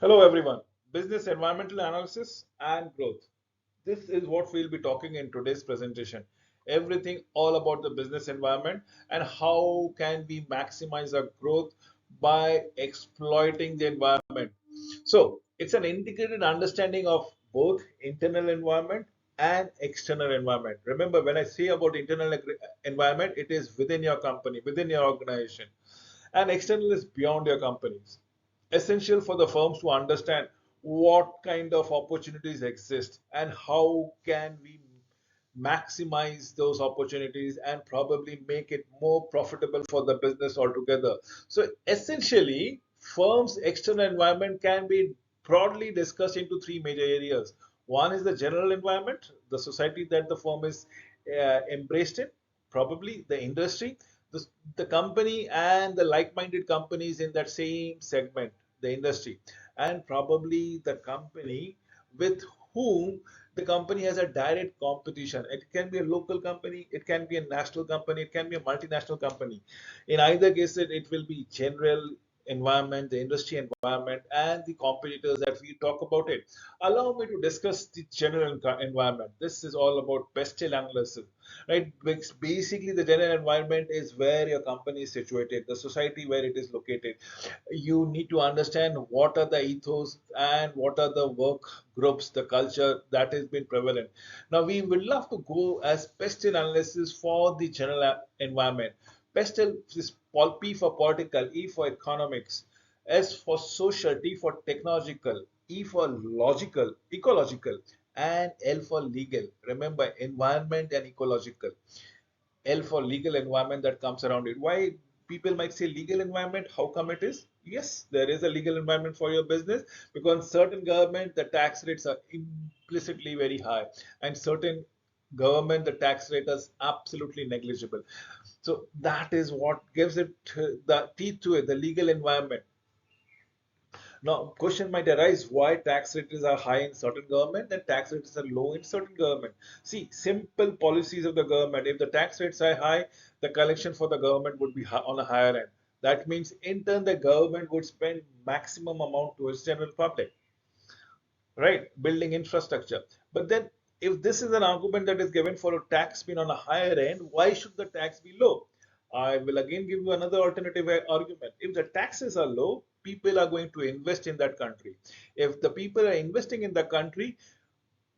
Hello everyone. Business environmental analysis and growth. This is what we'll be talking in today's presentation. Everything all about the business environment and how can we maximize our growth by exploiting the environment. So, it's an integrated understanding of both internal environment and external environment. Remember, when I say about environment, it is within your company, within your organization, and external is beyond your companies. Essential for the firms to understand what kind of opportunities exist and how can we maximize those opportunities and probably make it more profitable for the business altogether. So essentially, firms external environment can be broadly discussed into three major areas. One is the general environment, the society that the firm is embraced in, probably the industry, the, the company and the like-minded companies in that same segment, the industry, and probably the company with whom the company has a direct competition. It can be a local company, it can be a national company, it can be a multinational company. In either case, it will be general environment, the industry environment, and the competitors that we talk about it. Allow me to discuss the general environment. This is all about pestle analysis, right? Basically, the general environment is where your company is situated, the society where it is located. You need to understand what are the ethos and what are the work groups, the culture that has been prevalent. Now, we would love to go as pestle analysis for the general environment. Pestle is P for political, E for economics, S for social, T for technological, E for logical, ecological, and L for legal. Remember, environment and ecological. L for legal environment that comes around it. Why people might say legal environment? How come it is? Yes, there is a legal environment for your business because certain government the tax rates are implicitly very high, and certain government the tax rate is absolutely negligible. So that is what gives it the teeth to it, the legal environment. Now, question might arise why tax rates are high in certain government and tax rates are low in certain government. See, simple policies of the government. If the tax rates are high, the collection for the government would be on a higher end. That means, in turn, the government would spend maximum amount towards general public, right? Building infrastructure. But then, if this is an argument that is given for a tax being on a higher end, why should the tax be low? I will again give you another alternative argument. If the taxes are low, people are going to invest in that country. If the people are investing in the country,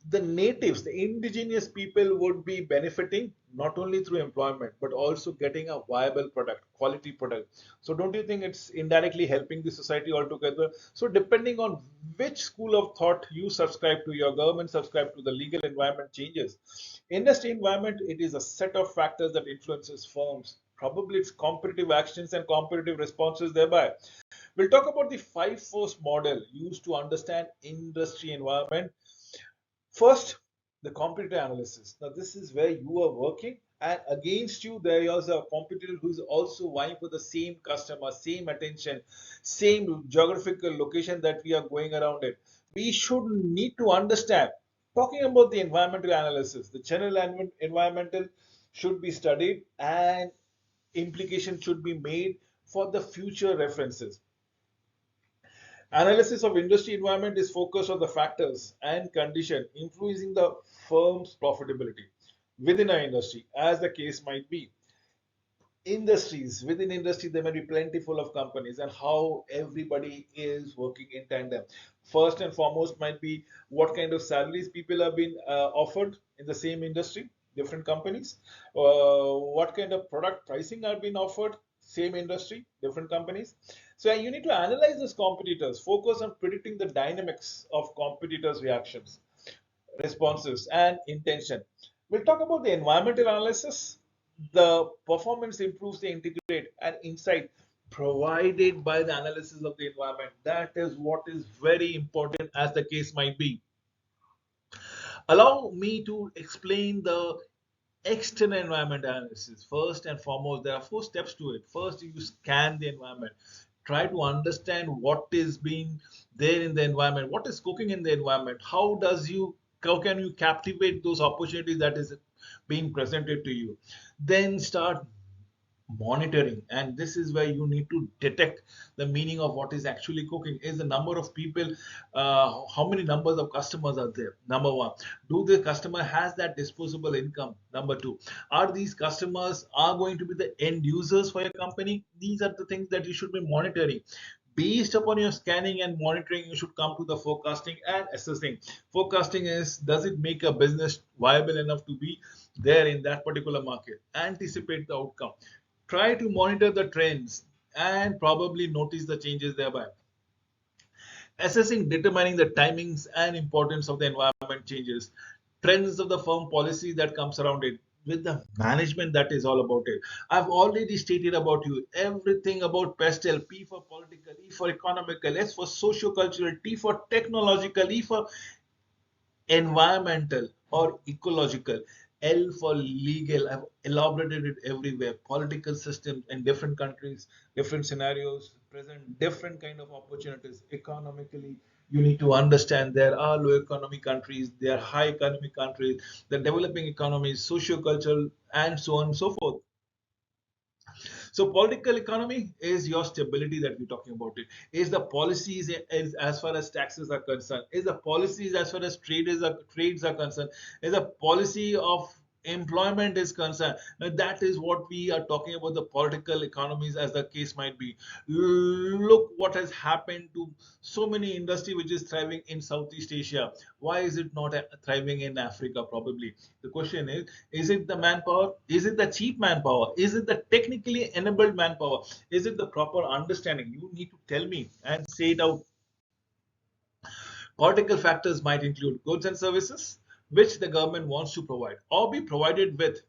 the natives, the indigenous people would be benefiting not only through employment but also getting a viable product, quality product. So don't you think it's indirectly helping the society altogether? So depending on which school of thought you subscribe to, your government subscribe to, the legal environment changes. Industry environment, it is a set of factors that influences firms. Probably it's competitive actions and competitive responses thereby. We'll talk about the five force model used to understand industry environment. First, the competitor analysis. Now, this is where you are working, and against you, there is a competitor who is also vying for the same customer, same attention, same geographical location that we are going around it. We should need to understand. Talking about the environmental analysis, the general environmental should be studied and implication should be made for the future references. Analysis of industry environment is focused on the factors and condition influencing the firm's profitability within an industry, as the case might be. Industries within industry, there may be plentiful of companies, and how everybody is working in tandem. First and foremost might be what kind of salaries people have been offered in the same industry, different companies. What kind of product pricing are being offered, same industry, different companies. So you need to analyze those competitors, focus on predicting the dynamics of competitors reactions, responses, and intention. We'll talk about the environmental analysis. The performance improves the integrate and insight provided by the analysis of the environment. That is what is very important, as the case might be. Allow me to explain the external environment analysis. First and foremost, there are four steps to it. First, you scan the environment. Try to understand what is being there in the environment, what is cooking in the environment, how can you captivate those opportunities that is being presented to you. Then start monitoring, and this is where you need to detect the meaning of what is actually cooking. Is the number of people, how many numbers of customers are there? Number one. Do the customer has that disposable income? Number two. Are these customers are going to be the end users for your company? These are the things that you should be monitoring. Based upon your scanning and monitoring, you should come to the forecasting and assessing. Forecasting is, does it make a business viable enough to be there in that particular market? Anticipate the outcome. Try to monitor the trends and probably notice the changes thereby. Assessing, determining the timings and importance of the environment changes, trends of the firm policy that comes around it, with the management that is all about it. I've already stated about you everything about PESTEL: P for political, E for economical, S for socio-cultural, T for technological, E for environmental or ecological, L for legal. I've elaborated it everywhere. Political systems in different countries, different scenarios present different kind of opportunities. Economically, you need to understand there are low economy countries, there are high economy countries, the developing economies, socio-cultural, and so on and so forth. So political economy is your stability that we're talking about. It is the policies is as far as taxes are concerned. Is the policies as far as trades are concerned. Is a policy of employment is concerned. Now, that is what we are talking about, the political economies, as the case might be. Look what has happened to so many industry which is thriving in Southeast Asia. Why is it not thriving in Africa? Probably the question is it the manpower? Is it the cheap manpower? Is it the technically enabled manpower? Is it the proper understanding? You need to tell me and say it out. Political factors might include goods and services which the government wants to provide or be provided with,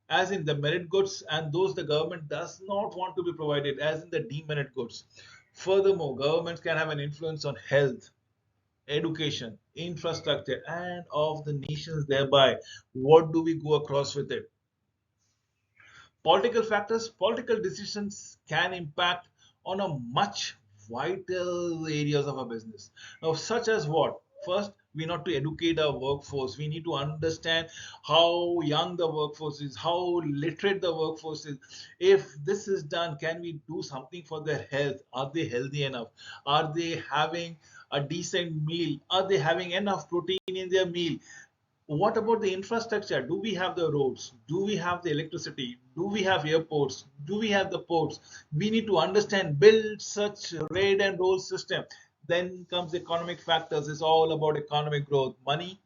as in the merit goods, and those the government does not want to be provided, as in the demerit goods. Furthermore, governments can have an influence on health, education, infrastructure, and of the nations thereby. What do we go across with it? Political factors, political decisions can impact on a much vital areas of a business. Now, such as what? First, we need to educate our workforce. We need to understand how young the workforce is, how literate the workforce is. If this is done, can we do something for their health? Are they healthy enough? Are they having a decent meal? Are they having enough protein in their meal? What about the infrastructure? Do we have the roads? Do we have the electricity? Do we have airports? Do we have the ports? We need to understand, build such raid and roll system. Then comes economic factors. It's all about economic growth. Money,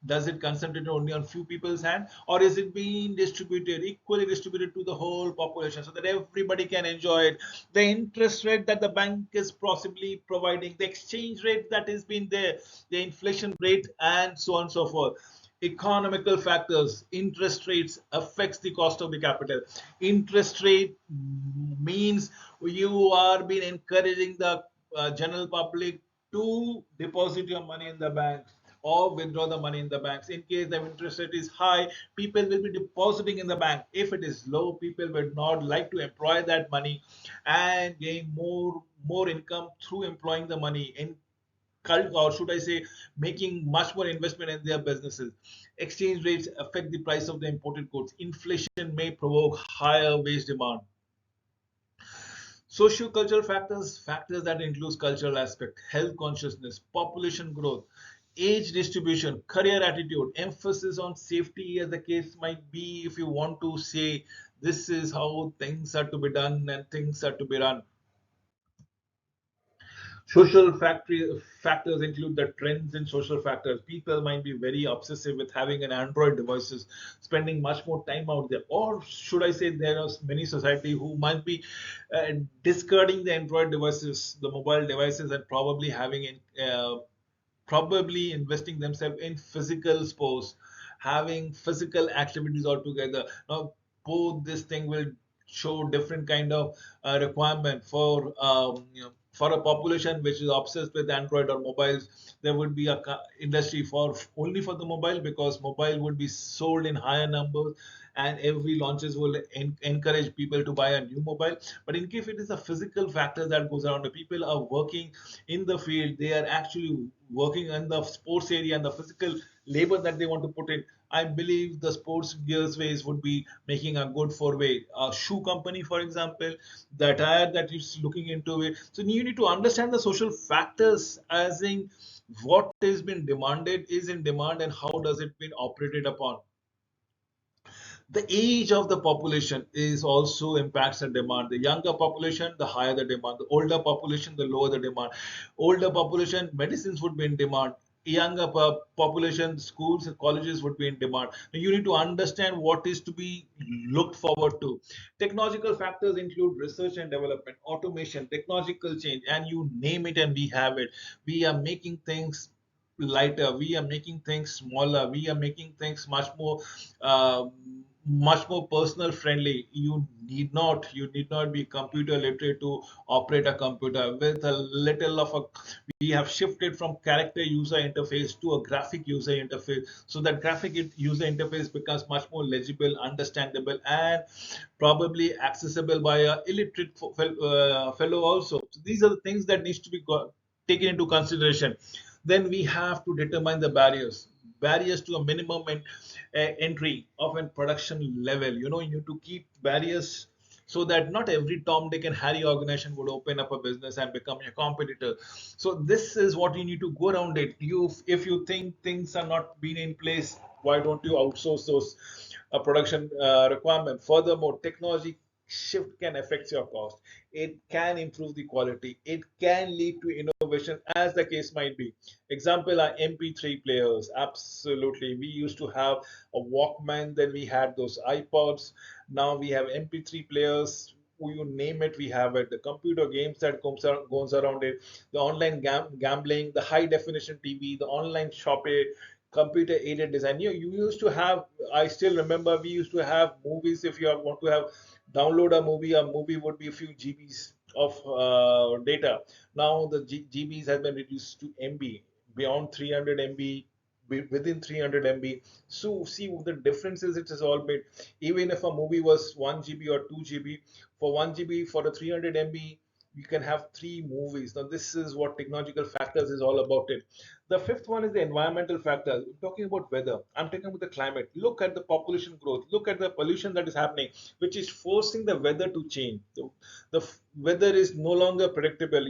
does it concentrate only on few people's hand, or is it being distributed, equally distributed to the whole population so that everybody can enjoy it? The interest rate that the bank is possibly providing, the exchange rate that has been there, the inflation rate, and so on and so forth. Economical factors, interest rates affects the cost of the capital. Interest rate means you are being encouraging the general public to deposit your money in the banks or withdraw the money in the banks. In case the interest rate is high, people will be depositing in the bank. If it is low, people would not like to employ that money and gain more income through employing the money in cult, or should I say, making much more investment in their businesses. Exchange rates affect the price of the imported goods. Inflation may provoke higher wage demand. Socio-cultural factors, factors that include cultural aspect, health consciousness, population growth, age distribution, career attitude, emphasis on safety, as the case might be. If you want to say this is how things are to be done and things are to be run. Factors include the trends in social factors. People might be very obsessive with having an Android devices, spending much more time out there. Or should I say, there are many society who might be discarding the Android devices, the mobile devices, and probably probably investing themselves in physical sports, having physical activities altogether. Now, both this thing will show different kind of requirement for for a population which is obsessed with Android or mobiles. There would be a industry for only for the mobile, because mobile would be sold in higher numbers and every launches will encourage people to buy a new mobile. But in case it is a physical factor that goes around, the people are working in the field, they are actually working in the sports area and the physical labor that they want to put in. I believe the sports gears ways would be making a good foray. A shoe company, for example, the tire that is looking into it. So you need to understand the social factors, as in what is been demanded is in demand and how does it been operated upon. The age of the population is also impacts the demand. The younger population, the higher the demand. The older population, the lower the demand. Older population, medicines would be in demand. Younger population, schools and colleges would be in demand. Now you need to understand what is to be looked forward to. Technological factors include research and development, automation, technological change, and you name it and we have it. We are making things lighter, we are making things smaller, we are making things uh, much more personal friendly. You need not be computer literate to operate a computer. With a little of a, we have shifted from character user interface to a graphic user interface, so that graphic user interface becomes much more legible, understandable, and probably accessible by a illiterate fellow also. So these are the things that needs to be taken into consideration. Then we have to determine the barriers to a minimum entry of a production level. You need to keep barriers so that not every Tom, Dick, and Harry organization would open up a business and become a competitor. So this is what you need to go around it. If you think things are not being in place, why don't you outsource those production requirement? Furthermore, technology shift can affect your cost. It can improve the quality. It can lead to innovation, as the case might be. Example are MP3 players. Absolutely, we used to have a Walkman, then we had those iPods. Now we have MP3 players. You name it, we have it. The computer games that goes around it, the online gambling, the high definition TV, the online shopping, computer aided design. You used to have. I still remember we used to have movies. If you want to have download a movie would be a few GBs of data. Now the GBs has been reduced to MB, beyond 300 MB, within 300 MB. So see the differences it has all made. Even if a movie was 1 GB or 2 GB, for 1 GB for the 300 MB, you can have three movies. Now this is what technological factors is all about it. The fifth one is the environmental factors. I'm talking about weather. I'm talking about the climate. Look at the population growth. Look at the pollution that is happening, which is forcing the weather to change. The weather is no longer predictable.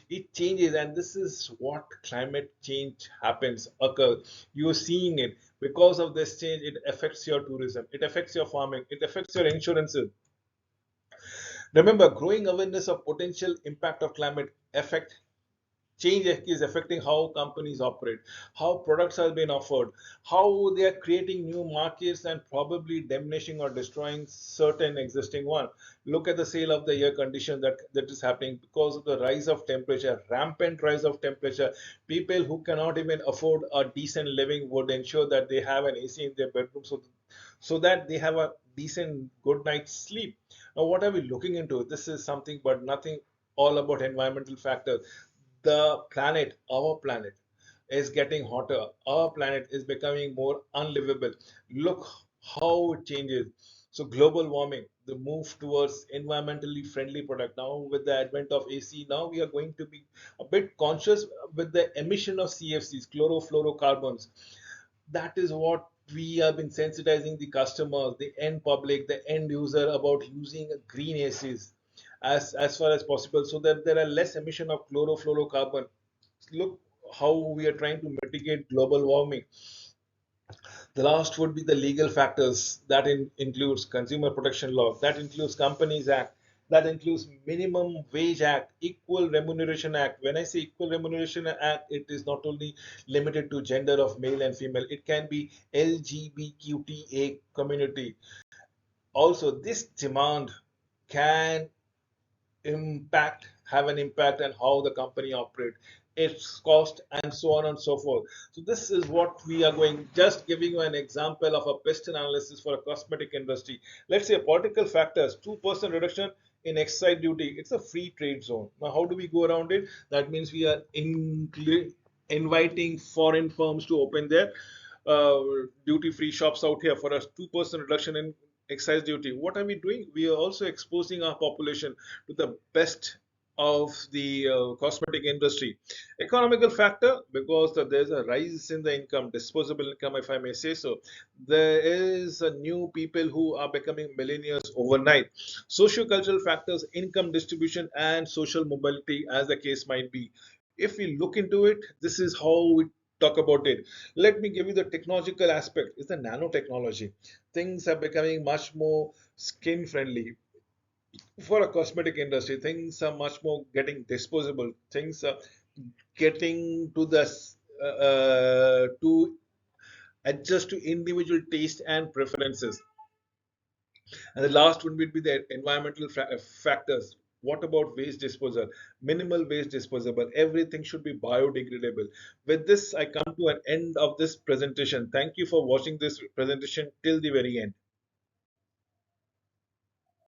It changes, and this is what climate change happens occur. You are seeing it. Because of this change, it affects your tourism, it affects your farming, it affects your insurances. Remember, growing awareness of potential impact of climate effect change is affecting how companies operate, how products are being offered, how they are creating new markets and probably diminishing or destroying certain existing one. Look at the sale of the air condition that is happening because of the rise of temperature, rampant rise of temperature. People who cannot even afford a decent living would ensure that they have an AC in their bedroom, so that they have a decent good night's sleep. Now, what are we looking into? This is something but nothing all about environmental factors. The planet, our planet, is getting hotter. Our planet is becoming more unlivable. Look how it changes. So global warming, the move towards environmentally friendly product. Now with the advent of AC, now we are going to be a bit conscious with the emission of CFCs, chlorofluorocarbons. That is what we have been sensitizing the customers, the end public, the end user about using green ACs as far as possible, so that there are less emission of chlorofluorocarbon. Look how we are trying to mitigate global warming. The last would be the legal factors. That includes Consumer Protection Law, that includes Companies Act, that includes Minimum Wage Act, Equal Remuneration Act. When I say Equal Remuneration Act, it is not only limited to gender of male and female, it can be LGBTQTA community. Also, this demand can have an impact on how the company operate, its cost, and so on and so forth. So this is what we are going, just giving you an example of a pest analysis for a cosmetic industry. Let's say political factors, 2% reduction in excise duty. It's a free trade zone. Now how do we go around it? That means we are inviting foreign firms to open there. uh, duty-free shops out here, for a 2% reduction in excise duty. What are we doing? We are also exposing our population to the best of the cosmetic industry. Economical factor, because there's a rise in the income, disposable income, if I may say so. There is a new people who are becoming millionaires overnight. Socio-cultural factors, income distribution, and social mobility, as the case might be. If we look into it, this is how we talk about it. Let me give you the technological aspect. It's the nanotechnology. Things are becoming much more skin friendly for a cosmetic industry. Things are much more getting disposable. Things are getting to the to adjust to individual taste and preferences. And the last one would be the environmental factors. What about waste disposal? Minimal waste disposable. Everything should be biodegradable. With this, I come to an end of this presentation. Thank you for watching this presentation till the very end.